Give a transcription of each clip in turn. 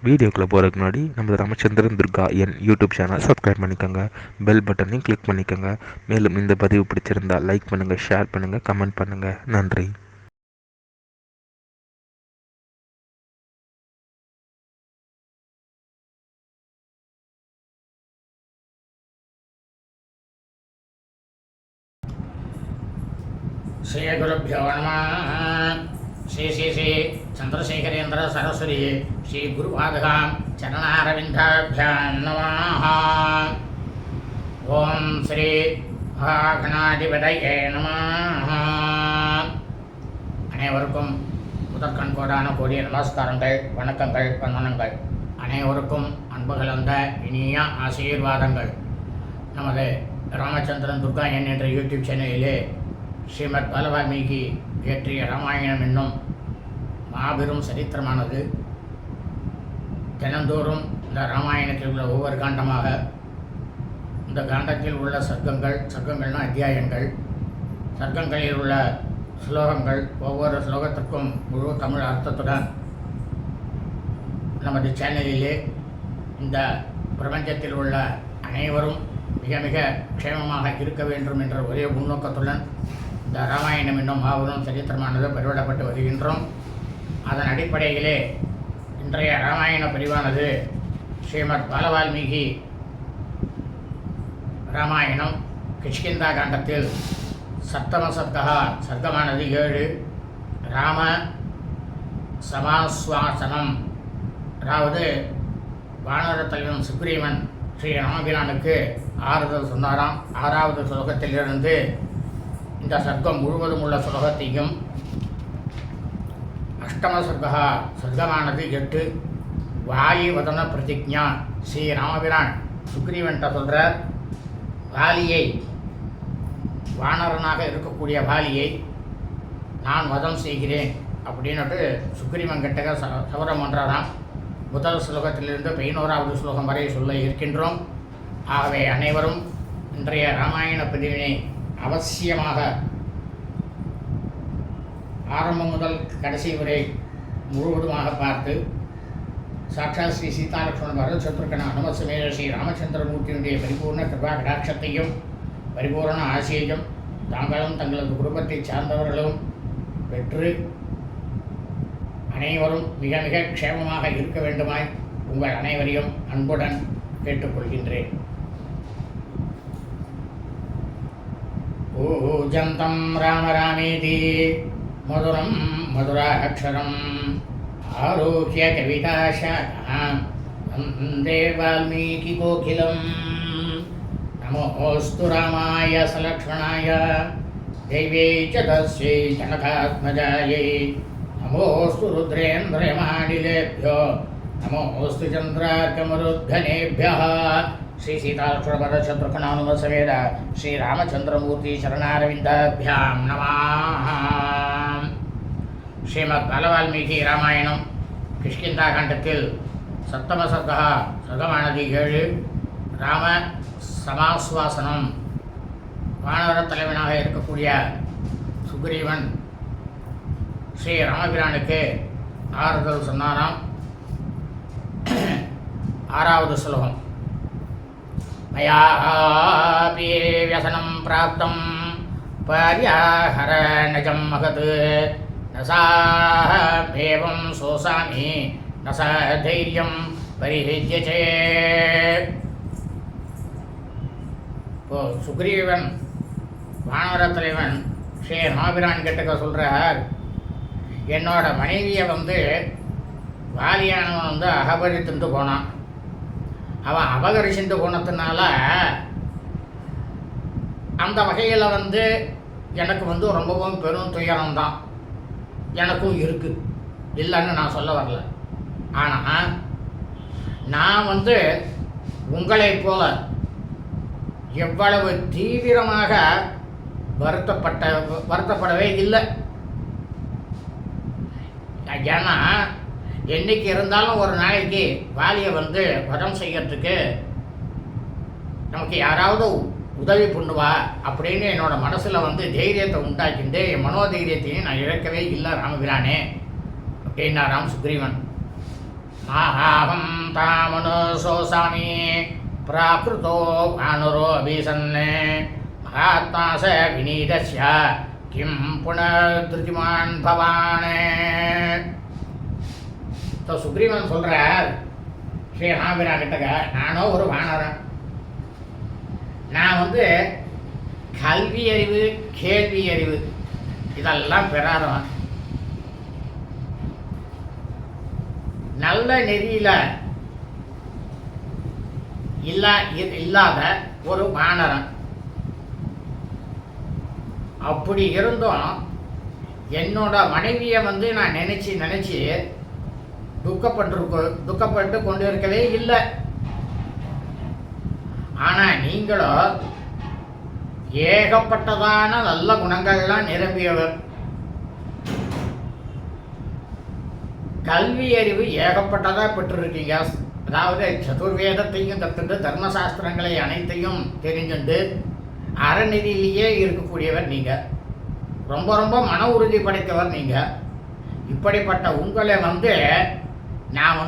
வீடியோக்குள்ளே போகிறதுக்கு முன்னாடி நம்ம ராமச்சந்திரன் துர்கா என் யூடியூப் சேனல் சப்ஸ்கிரைப் பண்ணிக்கோங்க, பெல் பட்டனையும் கிளிக் பண்ணிக்கோங்க. மேலும் இந்த பதிவு பிடிச்சிருந்தால் லைக் பண்ணுங்கள், ஷேர் பண்ணுங்கள், கமெண்ட் பண்ணுங்கள். நன்றி. श्री गुरुभ्यो नमः. श्री श्री श्री चंद्रशेखरेन्द्र सरस्वती श्री गुरुपादकां चरणारविन्दाभ्यां नमः. ओम श्री महागणाधिपतये नमः. அனைவருக்கும் முதற்கண் கோடான கோடிய நமஸ்காரங்கள், வணக்கங்கள், வந்தனங்கள். அனைவருக்கும் அன்பு கலந்த இனிய ஆசீர்வாதங்கள். நமது ராமச்சந்திரன் துர்கா என் என்ற யூடியூப் சேனலிலே ஸ்ரீமத் பாலவால்மீகி இயற்றிய ராமாயணம் என்னும் மாபெரும் சரித்திரமானது தினந்தோறும் இந்த ராமாயணத்தில் உள்ள ஒவ்வொரு காண்டமாக, இந்த காண்டத்தில் உள்ள சர்க்கங்கள்னா அத்தியாயங்கள், சர்க்கங்களில் உள்ள ஸ்லோகங்கள், ஒவ்வொரு ஸ்லோகத்திற்கும் முழு தமிழ் அர்த்தத்துடன் நமது சேனலிலே இந்த பிரபஞ்சத்தில் உள்ள அனைவரும் மிக மிக க்ஷேமமாக இருக்க வேண்டும் என்ற ஒரே முன்னோக்கத்துடன் இந்த ராமாயணம் என்னும் மாபெரும் சரித்திரமானது பதிவிடப்பட்டு வருகின்றோம். அதன் அடிப்படையிலே இன்றைய ராமாயண பிரிவானது ஸ்ரீமத் பாலவால்மீகி ராமாயணம் கிஷ்கிந்தா காண்டத்தில் சப்தம சர்க்கமானது 7. ராம சமாஸ்வாசனம், அதாவது வானர தலைவன் சுக்ரீவன் ஸ்ரீ ராமபிரானுக்கு ஆறுதல் சொன்னாராம். 6வது ஸ்லோகத்திலிருந்து இந்த சர்க்கம் முழுவதும் உள்ள ஸ்லோகத்தையும், அஷ்டம சர்க்கமானது 8. வாயி வதன பிரதிஜா, ஸ்ரீ ராமபிரான் சுக்ரீவன்ட்ட சொல்கிறார், வாலியை, வானரனாக இருக்கக்கூடிய வாலியை நான் வதம் செய்கிறேன் அப்படின்னுட்டு சுக்ரீவன் கிட்டக சவரம் பண்ணுறாராம். முதல் ஸ்லோகத்திலிருந்து 11வது ஸ்லோகம் வரை சொல்ல இருக்கின்றோம். ஆகவே அனைவரும் இன்றைய ராமாயண பதிவினை அவசியமாக ஆரம்பம் முதல் கடைசி வரை முழுவதுமாக பார்த்து, சாட்சாத் ஸ்ரீ சீதாலட்சுமண பரத சத்ருகன அனுமசமேத ஸ்ரீ ராமச்சந்திரமூர்த்தியினுடைய பரிபூர்ண கிருபா கடாட்சத்தையும் பரிபூர்ண ஆசையையும் தாங்களும் தங்களது குடும்பத்தை சார்ந்தவர்களும் பெற்று அனைவரும் மிக மிக க்ஷேமமாக இருக்க வேண்டுமாய் உங்கள் அனைவரையும் அன்புடன் கேட்டுக்கொள்கின்றேன். பூஜந்தம் ராம ராமேதி மதுரம் மதுராட்சரம் ஆரோக்கிய கவிதாசாகாம் வந்தே வால்மீகி கோகிலம். நமோஸ்து ராமாய சலக்ஷ்மணாய தேவ்யை ச தஸ்யை ஜனகாத்மஜாயை. நமோஸ்து ருத்ரேந்திரயமானிலேभ्यो நமோஸ்து சந்திரார்க்கமருத்கணேभ्यः. श्री सीतालक्ष्मण शत्रुघ्नानुम समेत श्री रामचंद्रमूर्ति शरणारविंदाभ्यां नमः. श्रीमद् बालवाल्मीकि रामायणம் கிஷ்கிந்தா காண்டத்தில் சப்தம சர்க்கமானது 7. ராம சமாஸ்வாசனம், வானர தலைவனாக இருக்கக்கூடிய சுக்ரீவன் ஸ்ரீ ராமபிரானுக்கு ஆறுதல் சொன்னாராம். 6வது ஸ்லோகம். மயாபி வியசனம் பிராப்தம் பர்யாஹரணஜம் மகத் நசாபேவம் சோசாமி நசதைரியம் பரிஹிஜ்யசே. இப்போ சுக்ரீவன் வானர தலைவன் ஸ்ரீ ராமபிரான் கிட்டக்க சொல்கிறார், என்னோட மனைவியை வாலியானவன் அகபரித்துட்டு போனான். அவன் அபகரிச்சுட்டு போனதுனால அந்த வகையில் எனக்கு ரொம்பவும் பெரும் துயரம்தான் எனக்கும் இருக்குது, இல்லைன்னு நான் சொல்ல வரல. ஆனால் நான் உங்களைப் போல எவ்வளவு தீவிரமாக வருத்தப்படவே இல்லை. ஏன்னா என்றைக்கு இருந்தாலும் ஒரு நாளைக்கு வாலியை வதம் செய்யறதுக்கு நமக்கு யாராவது உதவி பண்ணுவா அப்படின்னு என்னோட மனசில் தைரியத்தை உண்டாக்கிட்டு என் மனோதைரியத்தையும் நான் இழக்கவே இல்லை ராமபிரானே அப்படின்னாராம் சுக்ரீவன். மாஹாஹம் தாமனுசோசாமி பிராகிருதோ வானுரோ அபிசன்னே மகாத்மா ச விநீதஸ்ய கிம் புனர்திருதிமான் பவானே. சுக்ரீவன் சொல்கிறார் ஸ்ரீராமபிரா கிட்டக்க, நானும் ஒரு வானரன். நான் கல்வி அறிவு கேள்வி அறிவு இதெல்லாம் பெறாதவன். நல்ல நெறியில் இல்லாத ஒரு வானரன். அப்படி இருந்தும் என்னோட மனைவியை நான் நினச்சி துக்கப்பட்டு கொண்டு இருக்கவே இல்லை. ஆனால் நீங்களோ ஏகப்பட்டதான நல்ல குணங்கள்லாம் நிரம்பியவர். கல்வி அறிவு ஏகப்பட்டதாக பெற்றிருக்கீங்க. அதாவது சதுர்வேதத்தையும் கற்றுண்டு தர்மசாஸ்திரங்களை அனைத்தையும் தெரிஞ்சுண்டு அறநெறியிலேயே இருக்கக்கூடியவர் நீங்கள். ரொம்ப ரொம்ப மன உறுதி படைத்தவர் நீங்கள். இப்படிப்பட்ட உங்களை நான்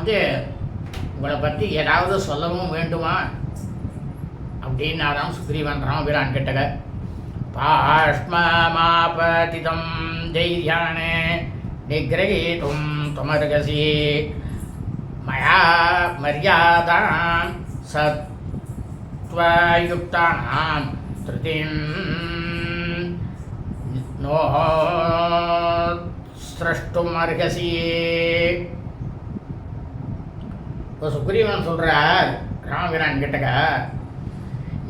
உங்களை பற்றி ஏதாவது சொல்லவும் வேண்டுமா அப்படின்னாராம் சுக்ரீவன் ராமபிரான் கிட்டக. பாஷ்மமாபதிதம் தைரியானே நிகிரகீதும் துமர்கசி மயா மரியாதாம் சத்வயுக்தானாம் திருதிம் நோ ஸ்ரஷ்டும் அர்ஹசி. இப்போ சுக்ரீவன் சொல்கிறார் ராமபிரான் கிட்டக்க,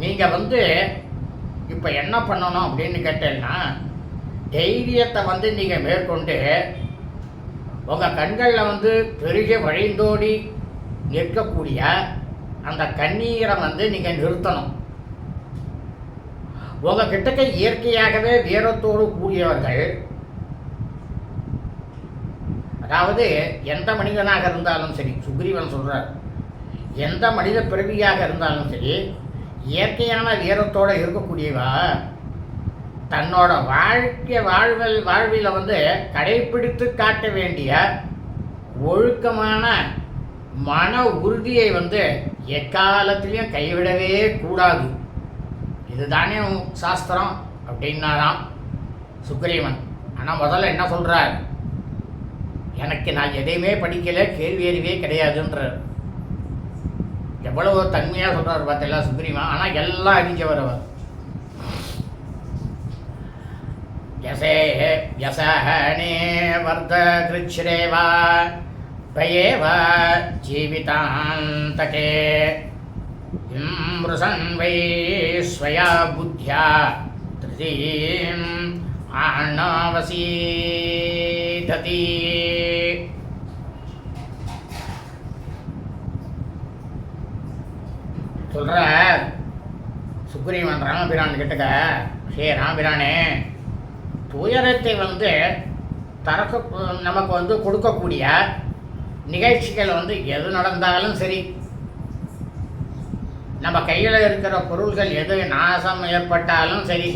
நீங்கள் இப்போ என்ன பண்ணணும் அப்படின்னு கேட்டேன்னா, தைரியத்தை நீங்கள் மேற்கொண்டு உங்கள் கண்களில் பெருகி வழிந்தோடி நிற்கக்கூடிய அந்த கண்ணீரை நீங்கள் நிறுத்தணும். உங்கள் கிட்டக்க இயற்கையாகவே வீரத்தோடு கூடியவர்கள், அதாவது எந்த மனிதனாக இருந்தாலும் சரி, சுக்ரீவன் சொல்கிறார், எந்த மனித பிறவியாக இருந்தாலும் சரி, இயற்கையான வீரத்தோடு இருக்கக்கூடியவா தன்னோட வாழ்வில் கடைப்பிடித்து காட்ட வேண்டிய ஒழுக்கமான மன உறுதியை எக்காலத்திலையும் கைவிடவே கூடாது. இதுதானே சாஸ்திரம் அப்படின்னாராம் சுக்ரீவன். ஆனால் முதல்ல என்ன சொல்கிறார், எனக்கு நான் எதையுமே படிக்கலை, கேள்வி அறிவே கிடையாதுன்றார். எவ்வளவு தன்மையாக சொல்கிறார் பார்த்தீங்களா சுக்ரீவன். ஆனால் எல்லாம் அறிஞ்சவர் அவர். யசஹனே வர்தகிருச்ரேவா பயேவ ஜீவிதாந்தகே இம்ருசன் வை ஸ்வயா புத்யா திருதீம் ஆணவசீததி. சொல்கிற சுக்ரீவன் ராமபிரான் கிட்டக்க, ஹே ராமபிரானே, துயரத்தை நமக்கு கொடுக்கக்கூடிய நிகழ்ச்சிகள் எது நடந்தாலும் சரி, நம்ம கையில் இருக்கிற பொருள்கள் எது நாசம் ஏற்பட்டாலும் சரி,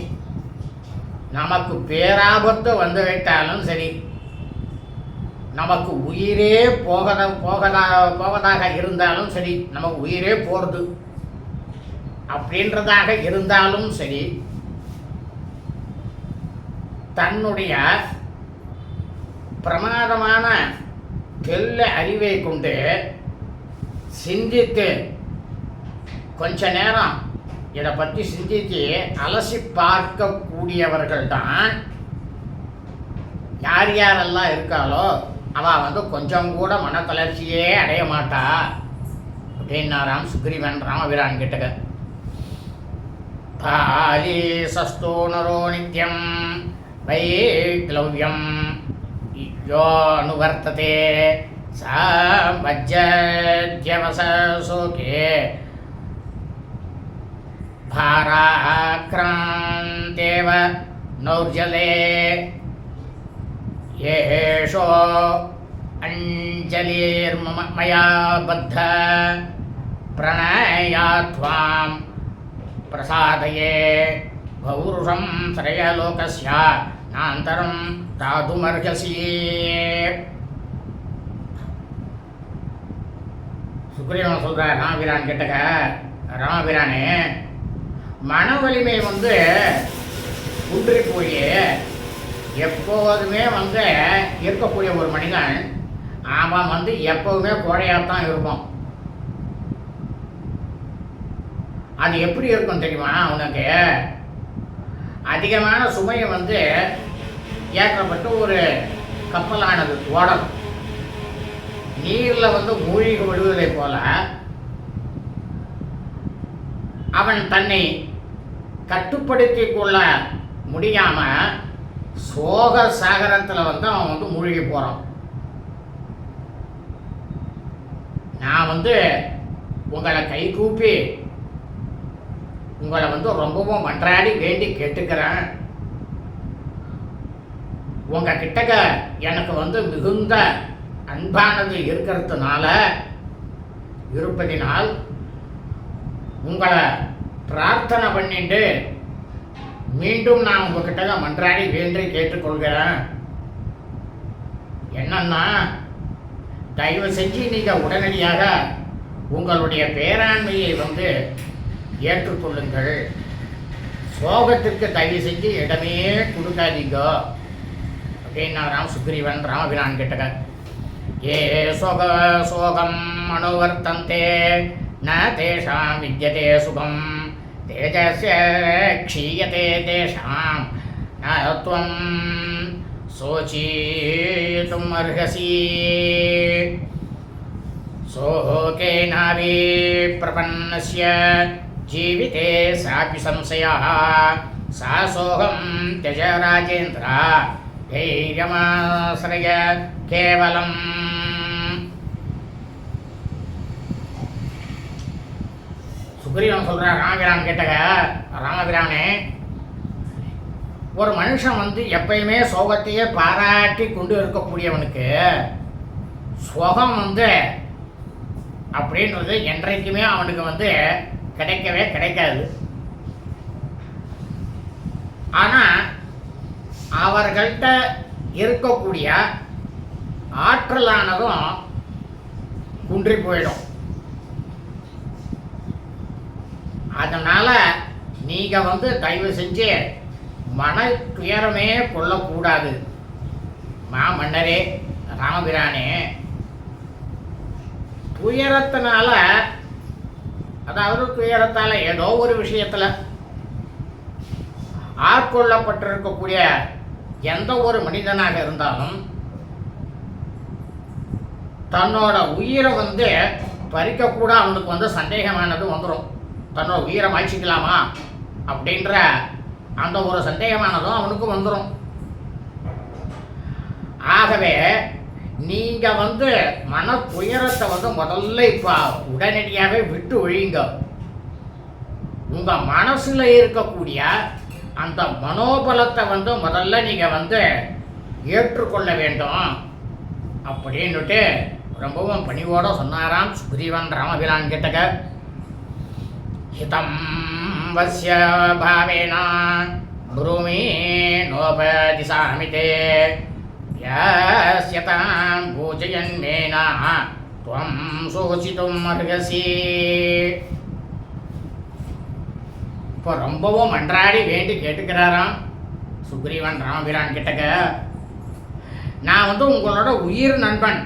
நமக்கு பேராபத்து வந்துவிட்டாலும் சரி, நமக்கு உயிரே போவதாக இருந்தாலும் சரி, நமக்கு உயிரே போகிறது அப்படின்றதாக இருந்தாலும் சரி, தன்னுடைய பிரமாதமான தெல்ல அறிவை கொண்டு சிந்தித்து கொஞ்ச நேரம் இதை பற்றி சிந்தித்து அலசி பார்க்கக்கூடியவர்கள் தான் யார் யாரெல்லாம் இருக்காளோ அவள் கொஞ்சம் கூட மனத்தளர்ச்சியே அடைய மாட்டா அப்படின்னாராம் சுக்ரீவன் ராமபிரான் கிட்டக்க. பாலி சஸ்தோ நரோ நித்யம் வைக்லவ்யம் யோ அனுவர்த்ததே சாமஜ்ஜவசோகே பாராக்ராந்தேவ நௌர்ஜலே ஏஷோ அஞ்சலிர்மயா பத்த பிரணயாத்வாம் பிரசாதயே பௌருஷம் ஸ்ரயலோகஸ்ய நாந்தரம் தாதுமர்ஹசி. சுக்ரீவன் சொல்ற ராமபிரான் கிட்டக்க, ராமபிரானே மன வலிமை குன்றி போய் எப்போதுமே இருக்கக்கூடிய ஒரு மனிதன் அவன் எப்போதுமே கோழையாகத்தான் இருப்பான். அது எப்படி இருக்கும் தெரியுமா? உனக்கு அதிகமான சுமையை ஏற்றப்பட்டு ஒரு கப்பலானது ஓடணும். நீரில் மூழ்கி விடுவதை போல அவன் தன்னை கட்டுப்படுத்தி கொள்ள முடியாம சோக சாகரத்தில் அவன் மூழ்கி போறான். நான் உங்களை கை கூப்பி உங்களை ரொம்பவும் மன்றாடி வேண்டி கேட்டுக்கிறேன். உங்க கிட்டக்க எனக்கு மிகுந்த அன்பானது இருப்பதினால் உங்களை பிரார்த்தனை பண்ணிட்டு மீண்டும் நான் உங்ககிட்ட மன்றாடி வேண்டி கேட்டுக்கொள்கிறேன். என்னன்னா, தயவு செஞ்சு நீங்க உடனடியாக உங்களுடைய பேராண்மையை ஏற்றுக்கொள்ளுங்கள். சோகத்திற்கு தயவு செஞ்சு இடமே கொடுக்காதீங்க அப்படின்னாராம் சுக்ரீவன் ராமபிரான் கிட்டக்க. ஏ சோகம் அனுவர்த்தந்தே ந தேஷாம் வித்யதே சுகம் தேஜஸ்ய க்ஷீயதே தேஷாம் ந த்வம் சோசீதும் அர்ஹசி. சோகேனாபி பிரபன்னஸ்ய ஜீவிதே சாபி சம்சயः சா சோகம் த்யஜ ராஜேந்திர தைரியமாஸ்ரய கேவலம். சுக்ரீவன் சொல்ற ராமபிரான் கேட்டக, ராமபிரானே ஒரு மனுஷன் எப்பயுமே சோகத்தையே பாராட்டி கொண்டு இருக்கக்கூடியவனுக்கு சோகம் அப்படின்றது என்றைக்குமே அவனுக்கு கிடைக்கவே கிடைக்காது. ஆனால் அவர்கள்ட்ட இருக்கக்கூடிய ஆற்றலானதும் குன்றி போயிடும். அதனால் நீங்கள் தயவு செஞ்சு மன துயரமே கொள்ளக்கூடாது. மன்னரே ராமபிரானே, துயரத்தினால, அதாவது துயரத்தால் ஏதோ ஒரு விஷயத்தில் ஆட்கொள்ளப்பட்டிருக்கக்கூடிய எந்த ஒரு மனிதனாக இருந்தாலும் தன்னோட உயிரை பறிக்கக்கூட அவனுக்கு சந்தேகமானது வந்துடும். தன்னோட உயிரை மாய்ச்சிக்கலாமா அப்படின்ற அந்த ஒரு சந்தேகமானதும் அவனுக்கு வந்துடும். ஆகவே நீங்கள் மன துயரத்தை முதல்ல இப்போ உடனடியாகவே விட்டு ஒழிங்க. உங்கள் மனசில் இருக்கக்கூடிய அந்த மனோபலத்தை முதல்ல நீங்கள் ஏற்றுக்கொள்ள வேண்டும் அப்படின்னுட்டு ரொம்பவும் பணிவோட சொன்னாராம் சுக்ரீவன் ராமபிரான் கிட்டக்க. ஹிதம் வஸ்ய பாவேன ப்ரூமி நோபதிசாமிதே யஸ்யதாம் பூஜயன்மேன த்வம் சோசிதும் அர்ஹசி. இப்போ ரொம்பவும் மன்றாடி வேண்டி கேட்டுக்கிறாராம் சுக்ரீவன் ராமபிரான் கிட்டக்க. நான் உங்களோட உயிர் நண்பன்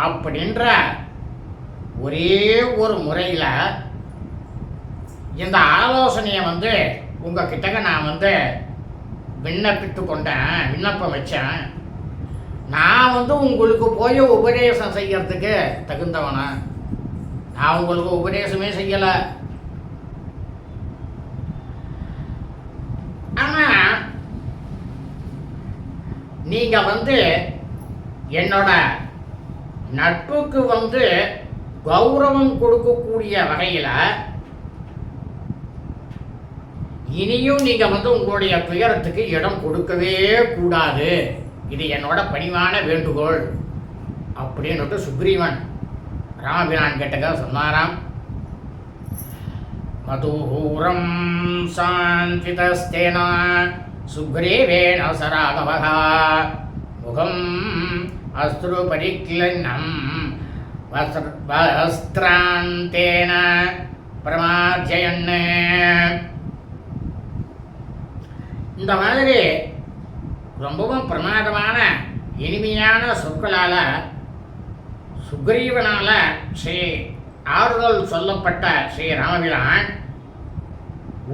அப்படின்ற ஒரே ஒரு முறையில் இந்த ஆலோசனையை உங்கள் கிட்டக்க நான் விண்ணப்பித்து கொண்டேன், விண்ணப்பம் வச்சேன். நான் உங்களுக்கு போய் உபதேசம் செய்யறதுக்கு தகுந்தவனா? நான் உங்களுக்கு உபதேசமே செய்யலை. ஆனால் நீங்கள் என்னோட நட்புக்கு கௌரவம் கொடுக்கக்கூடிய வகையில் இனியும் நீங்கள் உங்களுடைய துயரத்துக்கு இடம் கொடுக்கவே கூடாது. இது என்னோட பணிவான வேண்டுகோள் அப்படின்னுட்டு சுக்ரீவன் ராமபிரான் கிட்டக்க சொன்னாராம். மதுஹூரம் சாந்திதஸ்தேன சுக்ரீவேண சராகவஹ முகம் அஸ்ரு பரிக்லன்னம் வஸ்திராந்தேன பிரமார்ஜயன்னு. இந்த மாதிரி ரொம்பவும் பிரமாதமான இனிமையான சொற்களால் சுக்ரீவனால ஸ்ரீ ஆறுதல் சொல்லப்பட்ட ஸ்ரீ ராமபிரான்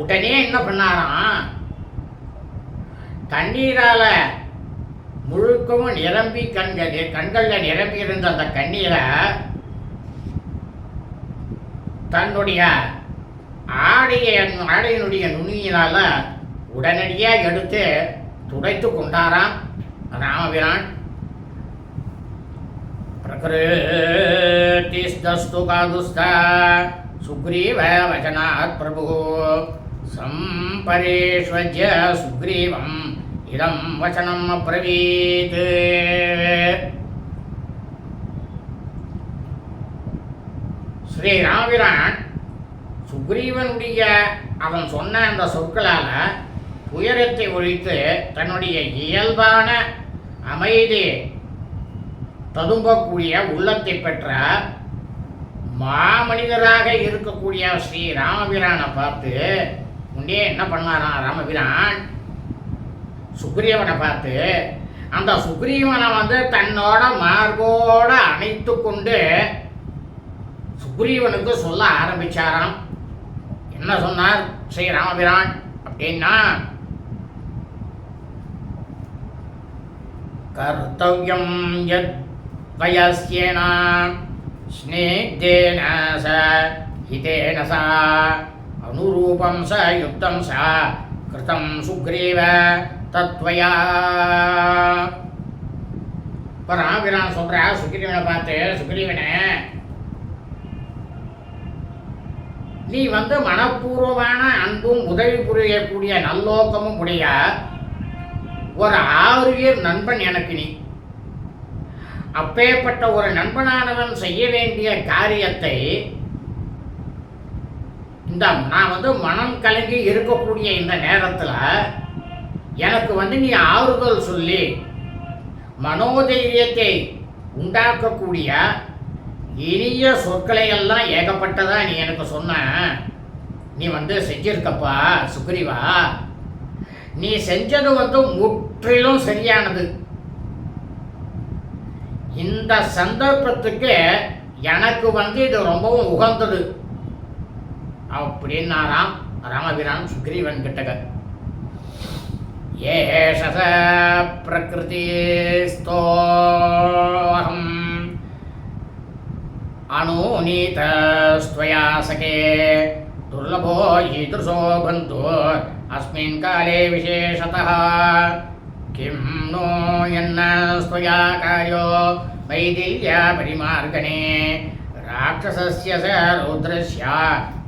உடனே என்ன பண்ணாராம், தண்ணீரால் முழுக்கவும் நிரம்பி கண்களில் நிரம்பி இருந்த அந்த கண்ணீரை தன்னுடைய ஆடையினுடைய நுனியினால் உடனடியாக எடுத்து துடைத்து கொண்டாராம் ராமபிரான். பிரகிருதிஸ்தஸ்து காதுஸ்தா சுக்ரீவ வசனாத் பிரபு சம்பரேஷ்வஜ்ய சுக்ரீவம் இதம் வசனம் அப்ரவீத். ஸ்ரீ ராமபிரான் சுக்ரீவனுடைய அவன் சொன்ன அந்த சொற்களால் துயரத்தை ஒழித்து தன்னுடைய இயல்பான அமைதி ததும்பக்கூடிய உள்ளத்தை பெற்ற மாமனிதராக இருக்கக்கூடிய ஸ்ரீ ராமபிரானை பார்த்து முன்னே என்ன பண்ணாராம் ராமபிரான், சுக்ரீவனை பார்த்து அந்த சுக்ரீவனை தன்னோட மார்போட அணைத்து கொண்டு சுக்ரீவனுக்கு சொல்ல ஆரம்பிச்சாராம். என்ன சொன்னார் ஸ்ரீ ராமபிரான் அப்படின்னா, கர்த்தவ்யம் யத் வயஸ்யேன ஸ்நேக்தேன ச ஹிதேன ச அனுரூபம் ச யுக்தம் ச கிருதம் சுக்ரீவ தத்வயா. இப்போ ராமபிரான் சொல்ற சுக்ரீவனை பார்த்து, சுக்ரீவனே நீ மனப்பூர்வமான அன்பும் உதவி புரியக்கூடிய நல்லோக்கமும் உடைய ஒரு ஆரியர் நண்பன் எனக்கு நீ. அப்பேற்பட்ட ஒரு நண்பனானவன் செய்ய வேண்டிய காரியத்தை நான் மனம் கலங்கி இருக்கக்கூடிய இந்த நேரத்தில் எனக்கு நீ ஆறுதல் சொல்லி மனோதைரியத்தை உண்டாக்கக்கூடிய இனிய சொற்களை எல்லாம் ஏகப்பட்டதா நீ எனக்கு சொன்ன. நீ செஞ்சிருக்கப்பா சுக்ரீவா, நீ செஞ்சது முற்றிலும் சரியானது. இந்த சந்தர்ப்பத்துக்கு எனக்கு இது ரொம்பவும் உகந்தது அப்படின்னாராம் ராமபிரான் சுக்ரீவன் கிட்டக. ஏஷ பிரகிருதிஸ்தோஹம் அனுநீதஸ்த்வயா சகே துர்லபோ ஈதృశோ பந்து அஸ்மின் காலே விசேஷதः கிம் நோ யன்னஸ்த்வயா கார்யோ வைதில்ய பரிமார்கணே ராட்சசஸ்ய ச ரௌத்ரஸ்ய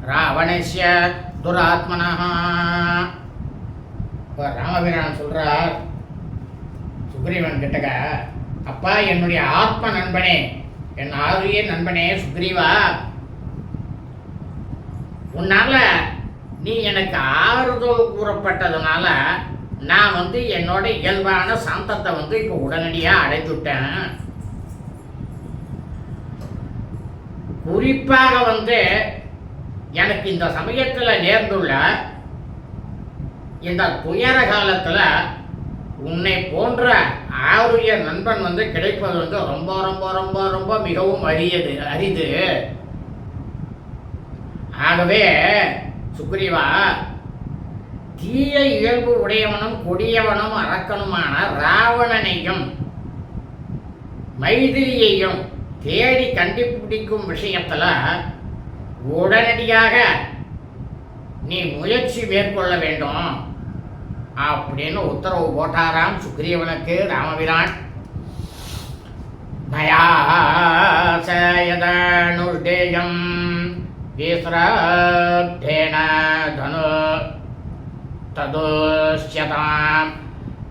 ராவணஸ்ய துராத்மனः. இப்போ ராமபிரான் சொல்றார் சுக்ரீவன் கிட்டக, அப்பா என்னுடைய ஆத்ம நண்பனே, என் ஆரிய நண்பனே சுக்ரீவா, உன்னால நீ எனக்கு ஆறுதல் கூறப்பட்டதுனால நான் என்னோட இயல்பான சாந்தத்தை இப்போ உடனடியாக அடைந்துட்டேன். குறிப்பாக எனக்கு இந்த சமயத்தில் நேர்ந்துள்ள இந்த துயர காலத்தில் உன்னை போன்ற ஆரிய நண்பன் கிடைப்பது ரொம்ப ரொம்ப ரொம்ப ரொம்ப மிகவும் அரிது. ஆகவே சுக்ரீவா, தீய இயல்பு உடையவனும் கொடியவனும் அரக்கனுமான ராவணனையும் மைதிலியையும் தேடி கண்டுபிடிக்கும் விஷயத்தில் உடனடியாக நீ முயற்சி மேற்கொள்ள வேண்டும் அப்படின்னு உத்தரவு போட்டாராம் சுக்ரீவனுக்கு ராமபிரான். நயாசயதனுஷ்டேயம் விஸ்ரப்தேன தனு ததுஷ்யதாம்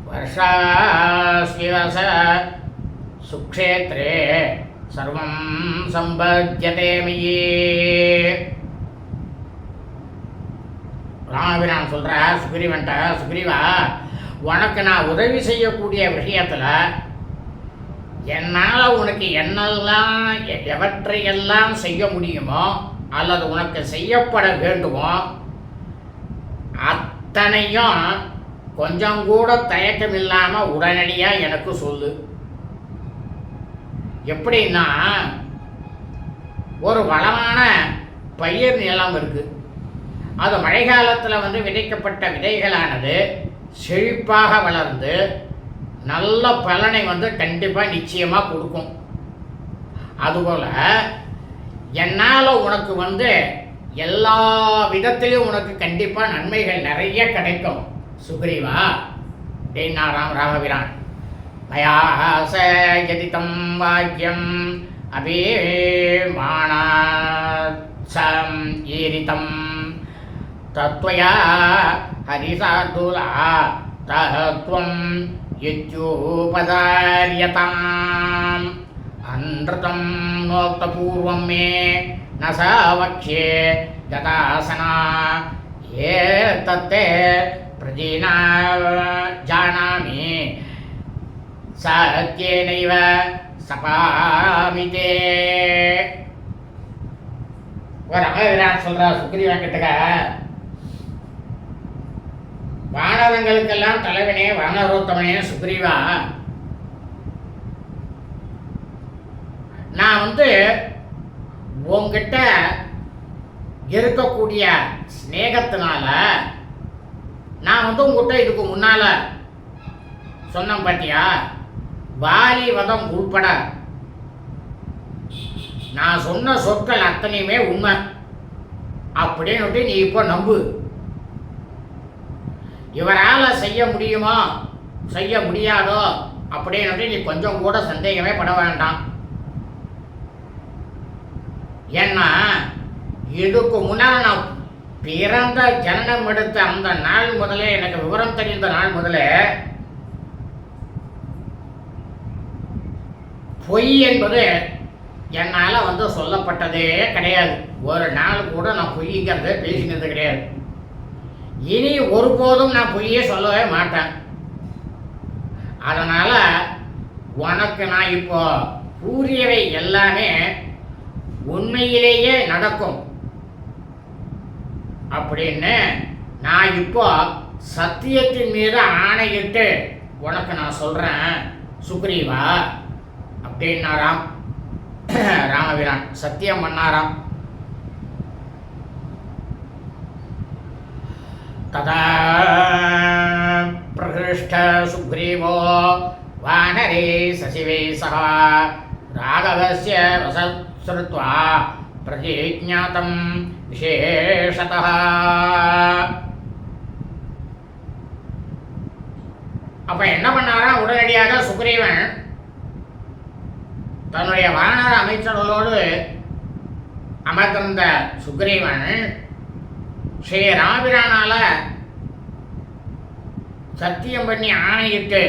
வருஷாஸ்விவச சுக்ஷேத்ரே சர்வம் சம்பத்யதே மயி. ராமபிரான் சொல்ற சுக்ரீவன்ட்ட, சுக்ரீவா, உனக்கு நான் உதவி செய்யக்கூடிய விஷயத்தில் என்னால் உனக்கு என்னெல்லாம் எவற்றையெல்லாம் செய்ய முடியுமோ அல்லது உனக்கு செய்யப்பட வேண்டுமோ அத்தனையும் கொஞ்சம் கூட தயக்கம் இல்லாமல் உடனடியாக எனக்கு சொல்லு. எப்படின்னா, ஒரு வளமான பயிர் நிலம் இருக்குது. அது மழை காலத்தில் விதைக்கப்பட்ட விதைகளானது செழிப்பாக வளர்ந்து நல்ல பலனை கண்டிப்பாக நிச்சயமாக கொடுக்கும். அதுபோல் என்னால் உனக்கு எல்லா விதத்திலையும் உனக்கு கண்டிப்பாக நன்மைகள் நிறைய கிடைக்கும் சுக்ரீவா அப்படின்னாராம் ராமபிரான். மயாச யதிதம் வாக்கியம் அபீமானம் ஈரிதம் தத்வயா ஹரிசார்துலா தத்வம் யுத்யோபதாரியதாம் அன்ருதம் நோக்தபூர்வம் மே நசாவக்ஷே கதாசனா ஏதத்தே பிரஜீனா ஜானாமி சத்யேனைவ சபாமிதே. ஒரு ராமபிரான் சொல்றா சுக்ரீவன் கிட்டக்க, வானரங்களுக்கெல்லாம் தலைவனே வானரோத்தமனே சுக்ரீவா, நான் உங்ககிட்ட இருக்கக்கூடிய ஸ்நேகத்தினால நான் உங்ககிட்ட இதுக்கு முன்னால சொன்னேன் பாத்தியா, வாலி வதம் உள்பட நான் சொன்ன சொற்கள் அத்தனையுமே உண்மை அப்படின்னு நீ இப்போ நம்பு. இவரால் செய்ய முடியுமோ செய்ய முடியாதோ அப்படின்னு நீ கொஞ்சம் கூட சந்தேகமே பட வேண்டாம். ஏன்னா இதுக்கு முன்னால் நான் பிறந்த ஜனனம் எடுத்த அந்த நாள் முதலே, எனக்கு விவரம் தெரிந்த நாள் முதலே பொய் என்பது என்னால் சொல்லப்பட்டதே கிடையாது. ஒரு நாள் கூட நான் பொய்ங்கிறத பேசினது கிடையாது. இனி ஒருபோதும் நான் பொய்யே சொல்லவே மாட்டேன். அதனால் உனக்கு நான் இப்போ கூறியவை எல்லாமே உண்மையிலேயே நடக்கும் அப்படின்னு நான் இப்போ சத்தியத்தின் மீது ஆணையிட்டு உனக்கு நான் சொல்கிறேன் சுக்ரீவா அப்படின்னாராம் ராமபிரான். சத்தியம் பண்ணாராம். ததா பிரகிருஷ்ட சுக்ரீவோ வானரே சசிவை சக ராகவஸ்ய வசத்ஸ்ருத்வா பிரதிஜ்ஞாதம் விசேஷதः. அப்ப என்ன பண்ணாராம், உடனடியாக சுக்ரீவன் தன்னுடைய வானர அமைச்சர்களோடு அமர்ந்திருந்த சுக்ரீவன் ஸ்ரீ ராமபிரானால சத்தியம் பண்ணி ஆணையிட்டு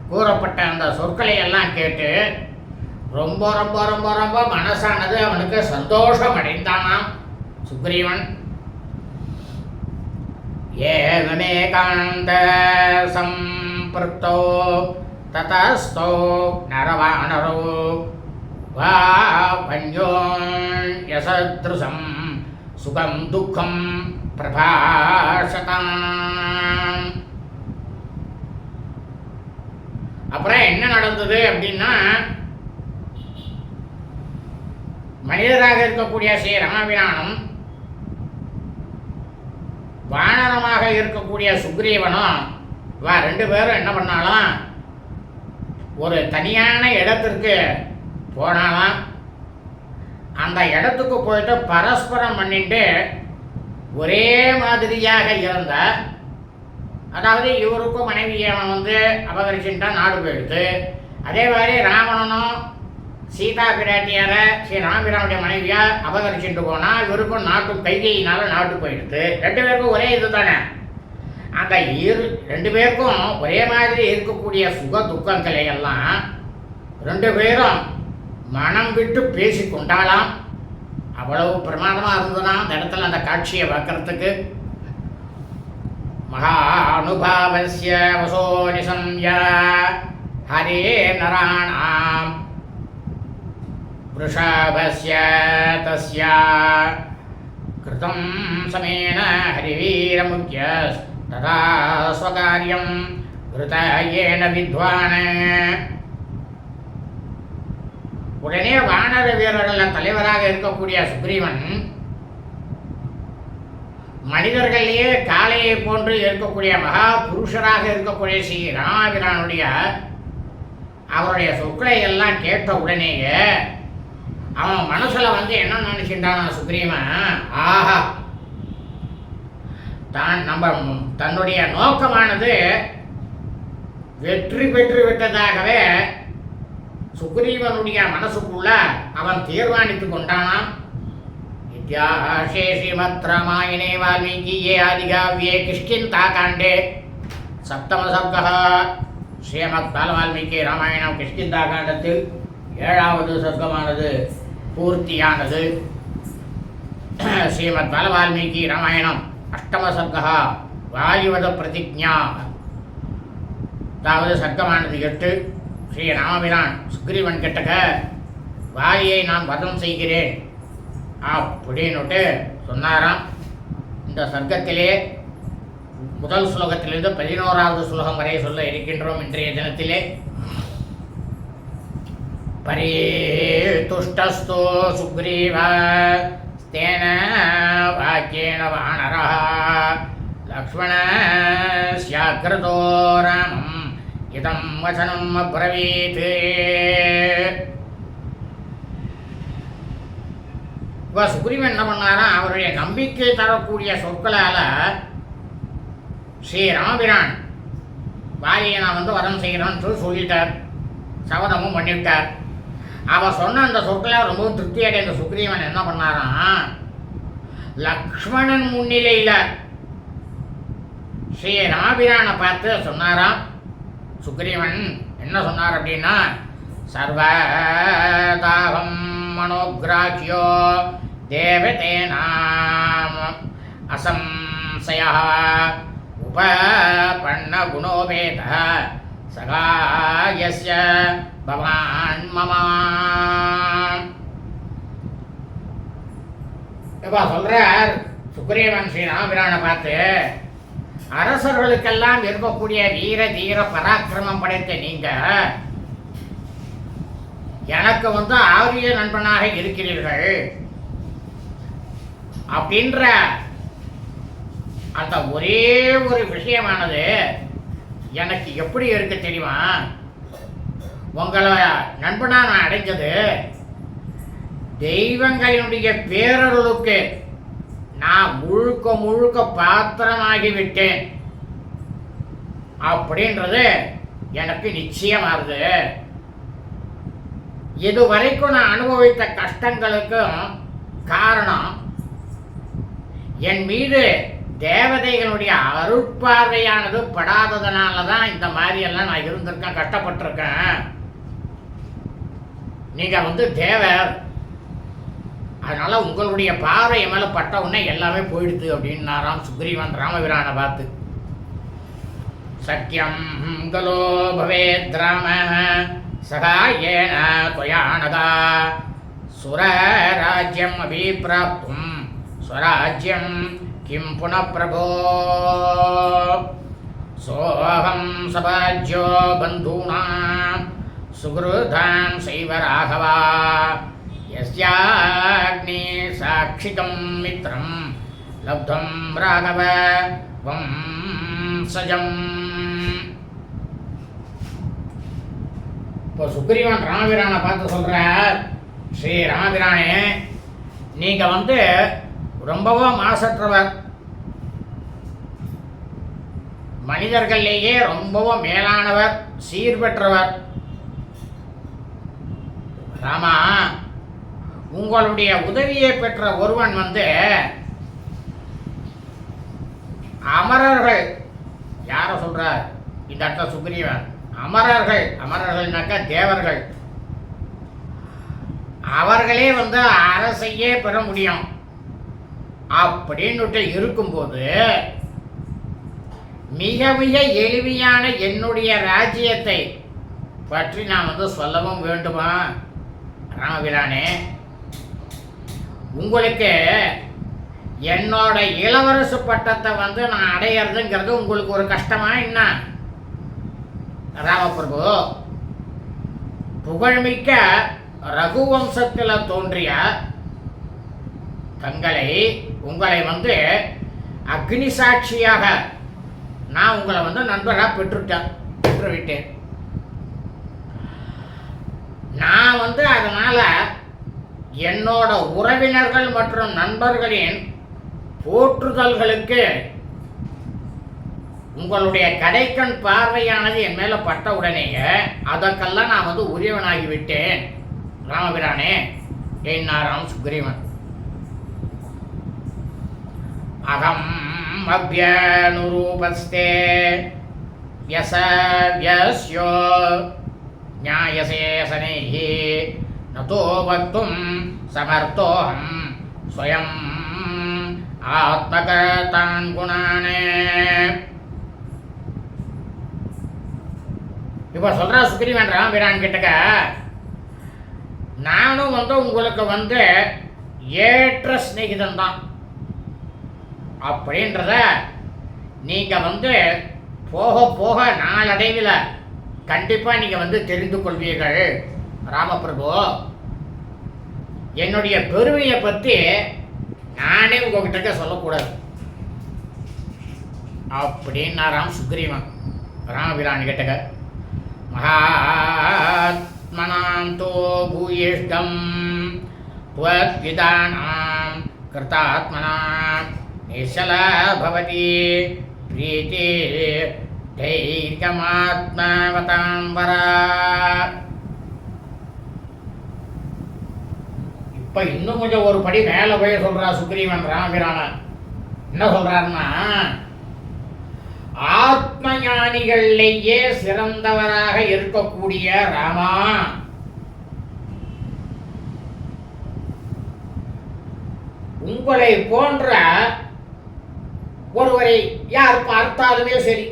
கூறப்பட்ட அந்த சொற்களை எல்லாம் கேட்டு ரொம்ப ரொம்ப ரொம்ப ரொம்ப மனசானது அவனுக்கு சந்தோஷம் அடைந்தானாம் சுக்ரீவன். ஏகமே காந்த சம்பிருத்தோ ததஸ்தோ நரவாணரோ வா பஞ்சோன்யசத்ருசம் சுகம் துக்கம் பிரபாஷதாம். அப்புறம் என்ன நடந்தது அப்படின்னா, மனிதராக இருக்கக்கூடிய ஸ்ரீ ராமபிரானும் வானரமாக இருக்கக்கூடிய சுக்ரீவனும் ரெண்டு பேரும் என்ன பண்ணாலும் ஒரு தனியான இடத்திற்கு போனாலாம். அந்த இடத்துக்கு போயிட்டு பரஸ்பரம் பண்ணிட்டு ஒரே மாதிரியாக இருந்த, அதாவது இவருக்கும் மனைவியை அபகரிச்சுட்டா நாடு போயிடுது. அதே மாதிரி ராவணனும் சீதா பிராட்டியார ஸ்ரீ ராமபிரானுடைய மனைவியா அபகரிச்சுட்டு போனால் இவருக்கும் நாட்டும் கைகையினால நாட்டு போயிடுது. ரெண்டு பேருக்கும் ஒரே இது தானே. அந்த ரெண்டு பேருக்கும் ஒரே மாதிரி இருக்கக்கூடிய சுக துக்கங்களை எல்லாம் ரெண்டு பேரும் மனம் விட்டு பேசி கொண்டாலாம். அவ்வளவு பிரமாதமாக இருந்ததுதான் அந்த இடத்துல அந்த காட்சியை பார்க்கறதுக்கு. மகா அனுபாவஸ்ய வசோ நிசம்யா ஹரே நராணாம் वृषभस्य तस्य कृतं समेन हरिवीरमुख्यस्तदा स्वकार्यं घृतयेन विद्वान्. உடனே வானர வீரர்கள் தலைவராக இருக்கக்கூடிய சுக்ரீவன் மனிதர்களிலேயே காளையை போன்று இருக்கக்கூடிய மகா புருஷராக இருக்கக்கூடிய ஸ்ரீ ராமாபிரானுடைய அவருடைய சொற்களை எல்லாம் கேட்ட உடனேயே அவன் மனசுல என்ன நினைக்கின்றான் சுக்ரீவன், ஆஹா தான் தன்னுடைய நோக்கமானது வெற்றி பெற்று விட்டதாகவே சுக்ரீவனுடைய மனசுக்குள்ள அவன் தீர்மானித்துக் கொண்டானாம். இத்தியாசே ஸ்ரீமத் ராமாயணே வால்மீகியே ஆதிகாவ்யே கிஷ்கிந்தாகாண்டே சப்தம சர்க்கः. ஸ்ரீமத் வால்மீகி ராமாயணம் கிஷ்கிந்தாகாண்டத்தில் 7வது சர்க்கமானது பூர்த்தியானது. ஸ்ரீமத் வால்மீகி ராமாயணம் அஷ்டம சர்க்கः வாயுவத பிரதிஜ்ஞா, அதாவது சர்க்கமானது 8. ஸ்ரீ ராமபிரான் சுக்ரீவன் கிட்டக்க வாயை நான் வதம் செய்கிறேன் அப்படின்னுட்டு சொன்னாராம். இந்த சர்க்கத்திலே முதல் ஸ்லோகத்திலிருந்து 11வது ஸ்லோகம் வரை சொல்ல இருக்கின்றோம் இன்றைய தினத்திலே. பரீதுஷ்டஸ்து சுக்ரீவ ஸ்தேன வாக்யேன வானரः லக்ஷ்மணஸ்யாக்ரதோ ராமம் இதம் வசனம் அப்ரவீத். இப்போ சுக்ரீவன் என்ன பண்ணாரா, அவருடைய நம்பிக்கை தரக்கூடிய சொற்களால் ஸ்ரீ ராமபிரான் வாயை நான் வரம் செய்கிறேன்னு சொல்லிட்டார், சபதமும் பண்ணிவிட்டார். அவன் சொன்ன அந்த சொற்களை ரொம்பவும் திருப்தி அடைந்த சுக்ரீவன் என்ன பண்ணாராம், லக்ஷ்மணன் முன்னிலையில் ஸ்ரீ ராமபிரானை பார்த்து சொன்னாராம். சுக்ரீவன் என்ன சொன்னார் அப்படின்னா, சர்வதாகம் மனோகிராஹ்யோ தேவதேனாம் அசம்சயः உபபன்ன குணோபேதः சகாயஸ்ய பவான் மம. இப்போ சொல்றார் சுக்ரீவன் ஸ்ரீ ராமபிரானை பார்த்து, அரசர்களுக்கெல்லாம் இருக்கக்கூடிய வீர தீர பராக்கிரமம் படைத்த நீங்க எனக்கு ஆரிய நண்பனாக இருக்கிறீர்கள் அப்படின்ற அந்த ஒரே ஒரு விஷயமானது எனக்கு எப்படி இருக்கு தெரியுமா, உங்களை நண்பனா நான் அடைஞ்சது தெய்வங்களினுடைய பேரருளுக்கு நான் முழுக்க முழுக்க பாத்திரமாகிவிட்டேன் அப்படின்றது எனக்கு நிச்சயமாகுது. இதுவரைக்கும் நான் அனுபவித்த கஷ்டங்களுக்கும் காரணம் என் மீது தேவதைகளுடைய அருட்பார்வையானது படாததுனால தான் இந்த மாதிரி எல்லாம் நான் இருந்திருக்கேன், கஷ்டப்பட்டிருக்கேன். நீங்க தேவர், அதனால உங்களுடைய பார்வை மேல பட்ட உடனே எல்லாமே போயிடுது அப்படின்னாராம் சுக்ரீவன் ராமபிரானை பார்த்து. சக்கியம் கலோ பவேத் ராம சகாயேன त्वयानगा சுரராஜ்யம் அபிப்ராப்தும் ஸ்வராஜ்யம் கிம் புனః பிரபோ சோகம் சபாஜ்யோ பந்தூனாம் சுக்ருதாம் சைவ ராகவா யஸ்யாக்னி சாட்சிகம் மித்ரம் லப்தம் ராகவ வம்சஜம். இப்போ சுக்ரீவன் ராமபிரானை பார்த்து சொல்றார், ஸ்ரீ ராமபிரானே நீங்க ரொம்பவும் மாசற்றவர், மனிதர்களிலேயே ரொம்பவும் மேலானவர், சீர்பெற்றவர். ராமா, உங்களுடைய உதவியை பெற்ற ஒருவன் அமரர்கள், யார சொல்றார் இந்த இடத்துல சுக்ரீவன், அமரர்கள், அமரர்கள்னாக்கா தேவர்கள், அவர்களே அரசையே பெற முடியும் அப்படின்னுட்டு இருக்கும்போது மிக மிக எளிமையான என்னுடைய ராஜ்யத்தை பற்றி நான் சொல்லவும் வேண்டுமா ராமபிரானே? உங்களுக்கு என்னோட இளவரசு பட்டத்தை நான் அடையிறதுங்கிறது உங்களுக்கு ஒரு கஷ்டமா என்ன ராமபிரபு? புகழ்மிக்க ரகுவம்சத்தில் தோன்றிய உங்களை அக்னி சாட்சியாக நான் உங்களை நண்பராக பெற்றுவிட்டேன். நான் அதனால என்னோட உறவினர்கள் மற்றும் நண்பர்களின் போற்றுதல்களுக்கு உங்களுடைய கடைக்கண் பார்வையானது என் மேல பட்ட உடனேயே அதற்கெல்லாம் நான் உரியவனாகிவிட்டேன் ராமபிரானே என்னாராம் சுக்ரீவன். அகம் அப்யனுரூபஸ்தே யசவ்யஸ்யோ ஞாயசேசனைஹி நதோ வக்தும் சமர்த்தோஹம் ஸ்வயம் ஆத்மகர்தான் குணானே. இப்போ சொல்ற சுக்ரீவன் ராமபிரான் கிட்டக்க, நானும் உங்களுக்கு ஏற்ற சிநேகிதன் தான் அப்படின்றத நீங்க போக போக நாளடைவில் கண்டிப்பா நீங்க தெரிந்து கொள்வீர்கள் ராமபிரபு. என்னுடைய பெருமையை பற்றி நானே உங்ககிட்ட சொல்லக்கூடாது அப்படின்னாராம் சுக்ரீவன் ராமபிரான் கிட்டக்க. மகாத்மனாம் தோ பூயிஷ்டம் த்வத்விதானாம் கிருதாத்மனாம் நிஷலா பவதி பிரீதி தைர்யமாத்மவதாம்பரா. இப்ப இன்னும் கொஞ்சம் ஒரு படி மேல போய் சொல்றா சுக்ரீவன் ராமபிரான. என்ன சொல்றாருன்னா, ஆத்ம ஞானிகளிலேயே சிறந்தவராக இருக்கக்கூடிய ராமா, உங்களை போன்ற ஒருவரை யார் பார்த்தாலுமே சரி,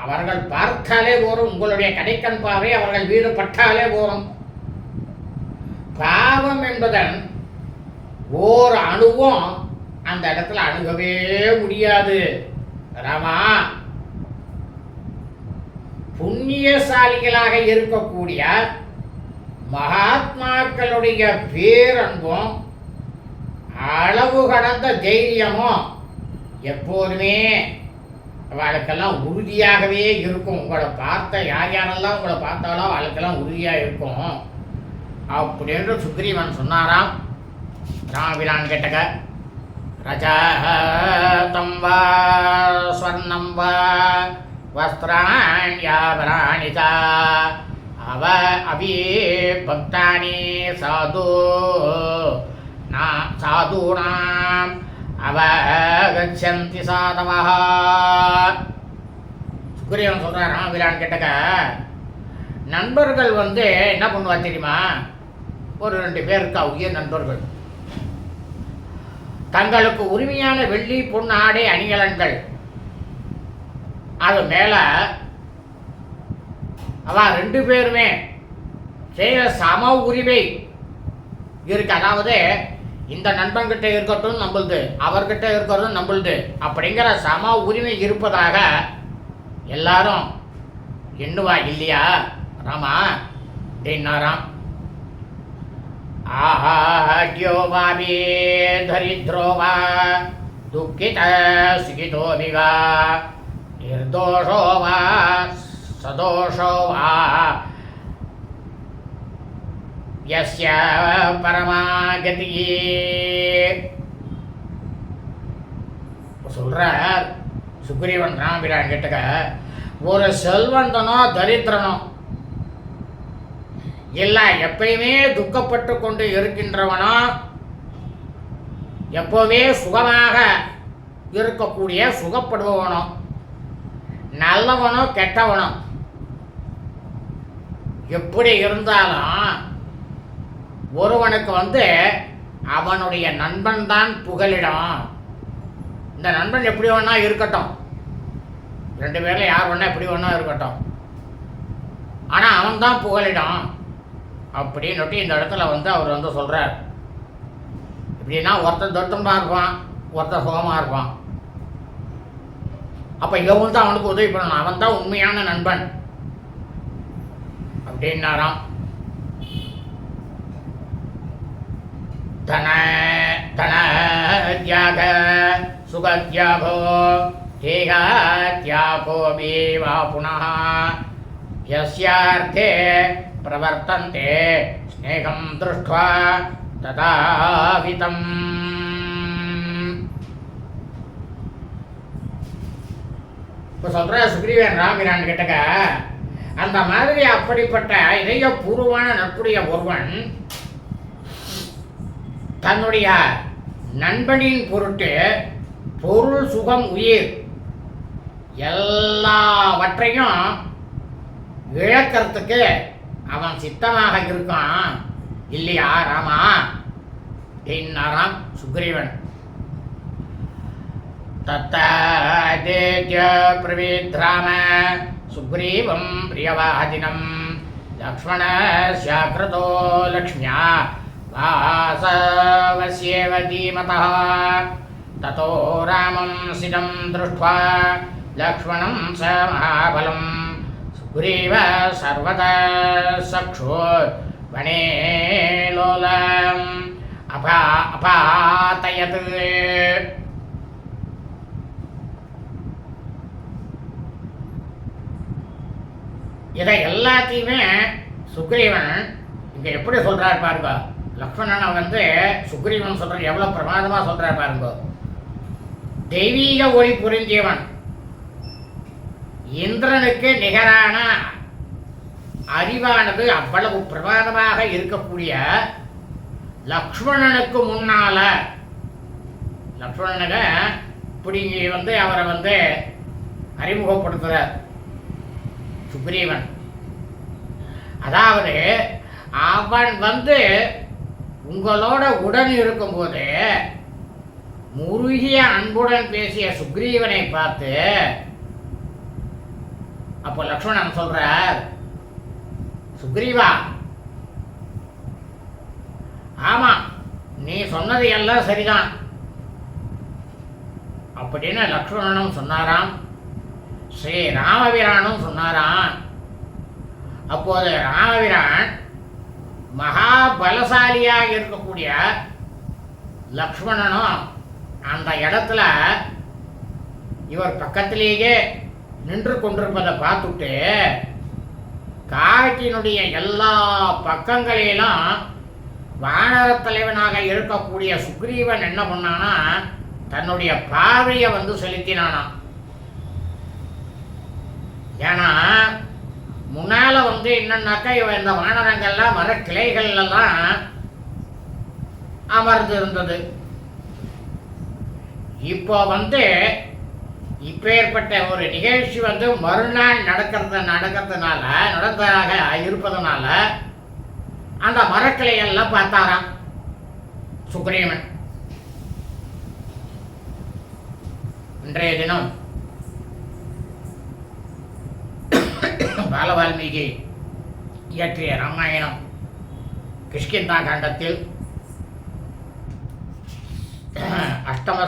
அவர்கள் பார்த்தாலே போரும், உங்களுடைய கடைக்கண் பார்வை அவர்கள் வீடு பட்டாலே போரும். பாவம் என்பதன் ஓர் அணுவும் அந்த இடத்துல அணுகவே முடியாது ராமா. புண்ணியசாலிகளாக இருக்கக்கூடிய மகாத்மாக்களுடைய பேரன்பும் அளவு கடந்த தைரியமும் எப்போதுமே அவளுக்கெல்லாம் உறுதியாகவே இருக்கும். உங்களை பார்த்த யாரெல்லாம் உங்களை பார்த்தாலும் அவளுக்கெல்லாம் உறுதியாக இருக்கும் அப்படின்னு சுக்ரீவன் சொன்னாராம் ராமபிரான் கேட்டக. ரஜதம் வா ஸ்வர்ணம் வா வஸ்திராண்யாபராணி ச அவ அபிபக்தானி சாதுனாம் அவகச்சந்தி சாதவஹ. சுக்ரீவன் சொல்றார் ராமபிரான் கேட்டக, நண்பர்கள் என்ன பண்ணுவா தெரியுமா? ஒரு 2 பேர் இருக்கா உயர் நண்பர்கள். தங்களுக்கு உரிமையான வெள்ளி பொன் ஆடை அணிகலன்கள் அது மேல அவ 2 பேருமே செய்ய சம உரிமை இருக்கு. அதாவது இந்த நண்பன்கிட்ட இருக்கட்டும் நம்மளுது, அவர்கிட்ட இருக்கிறதும் நம்மளுது அப்படிங்கிற சம உரிமை இருப்பதாக எல்லாரும் எண்ணுவா இல்லையா ராமா? அப்படின்னாராம். ஆஹ்யோ வாபி தரித்ரோ வா துக்கித சுகிதோ விவா நிர்தோஷோ வா சதோஷோ வா யஸ்ய பரமாகதி. சொல்ற சுக்ரீவன் ராமபிரான் கிட்டக்க, ஒரு செல்வந்தனோ தரித்திரனோ இல்லை எப்பயுமே துக்கப்பட்டு கொண்டு இருக்கின்றவனோ, எப்போவே சுகமாக இருக்கக்கூடிய சுகப்படுபவனோ, நல்லவனோ கெட்டவனோ, எப்படி இருந்தாலும் ஒருவனுக்கு அவனுடைய நண்பன் தான் புகலிடம். இந்த நண்பன் எப்படி வேணா இருக்கட்டும், 2 பேர்ல யார் வேணா எப்படி வேணா இருக்கட்டும், ஆனால் அவன் தான் புகலிடம் அப்படின்னுட்டு இந்த இடத்துல வந்து அவர் வந்து சொல்கிறார். எப்படின்னா ஒருத்தன் தர்த்தமாக இருப்பான், ஒருத்தன் சுகமாக இருப்பான். அப்போ இவன் தான் அவனுக்கு உதவி பண்ணணும், அவன் தான் உண்மையான நண்பன் அப்படின்னாராம். தன தன தியாக சுகத்யாகோ தேகாத்யாகோ மேவா புனः யஸ்யார்த்தே பிரவர்த்தந்தே ஸ்நேகம் திருஷ்ட்வா ததாவிதம். இப்போ சொல்கிற சுக்ரீவன் ராமிரான் கிட்டக்க அந்த மாதிரி அப்படிப்பட்ட இதயபூர்வமான நட்புடைய ஒருவன் தன்னுடைய நண்பனின் பொருட்டு பொருள் சுகம் உயிர் எல்லாவற்றையும் இழக்கிறதுக்கு அவன் சித்தமாக இருக்கான் இல்லையா ராமா அப்படின்னாராம் சுக்ரீவன். தத்தேத்ய பிரவித்ராம சுக்ரீவம் பிரியவாதினம் லக்ஷ்மணஸ்யாக்ருதோ லக்ஷ்மியா வாசவஸ்யேவ தீமதः ததோ ராமம் சிதம் திருஷ்ட்வா லக்ஷ்மணம் ச மகாபலம் சுக்ரீவ சர்வதா சக்ஷோ வனே லோலம் அபாதயத். இதை எல்லாத்தையுமே சுக்ரீவன் இங்கே எப்படி சொல்கிறார் பாருங்க. லக்ஷ்மணனை வந்து சுக்ரீவன் சொல்கிற எவ்வளோ பிரமாதமாக சொல்கிறார் பாருங்க. தெய்வீக ஒளி புரிஞ்சியவன், இந்திரனுக்கு நிகரான அறிவானது அவ்வளவு பிரமாதமாக இருக்கக்கூடிய லக்ஷ்மணனுக்கு முன்னால லக்ஷ்மணனுக்கு இப்படி வந்து அவரை வந்து அறிமுகப்படுத்துகிறார் சுக்ரீவன். அதாவது அவன் வந்து உங்களோட உடன் இருக்கும்போது முருகிய அன்புடன் பேசிய சுக்ரீவனை பார்த்து அப்போ லக்ஷ்மணன் சொல்றார், சுக்ரீவா, ஆமா நீ சொன்னது எல்லாம் சரிதான் அப்படின்னு லக்ஷ்மணனும் சொன்னாராம். ஸ்ரீ ராமபிரானும் சொன்னாராம். அப்போது ராமபிரான் மகாபலசாலியாக இருக்கக்கூடிய லக்ஷ்மணனும் அந்த இடத்துல இவர் பக்கத்திலேயே நின்று கொண்டிருப்பதை பார்த்துட்டு காட்டினுடைய எல்லா பக்கங்களிலும் வானர தலைவனாக இருக்கக்கூடிய சுக்ரீவன் என்ன பண்ணானா தன்னுடைய பார்வையை வந்து செலுத்தினானாம். ஏன்னா முன்னால வந்து என்னன்னாக்கா இவன் இந்த வானரங்கள்லாம் மர கிளைகள்லாம் அமர்ந்து இருந்தது. இப்போ வந்து இப்பேற்பட்ட ஒரு நிகழ்ச்சி வந்து மறுநாள் நடந்ததாக இருப்பதனால அந்த மரக்கிளையெல்லாம் பார்த்தாராம் சுக்ரீவன். இன்றைய தினம் பாலவால்மீகி இயற்றிய ராமாயணம் கிஷ்கிந்தா காண்டத்தில் அஷ்டம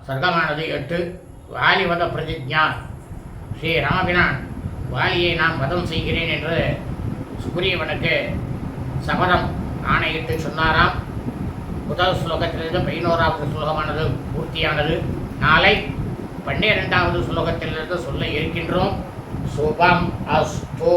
சர்க்கமானது 8 வாலிவத பிரதிஜா. ஸ்ரீ ராமபிரான் வாலியை நான் வதம் செய்கிறேன் என்று சுக்ரீவனுக்கு சபதம் ஆணையிட்டு சொன்னாராம். முதல் ஸ்லோகத்திலிருந்து 11வது ஸ்லோகமானது பூர்த்தியானது. நாளை 12வது ஸ்லோகத்திலிருந்து சொல்ல இருக்கின்றோம். சுபம் அஸ்து.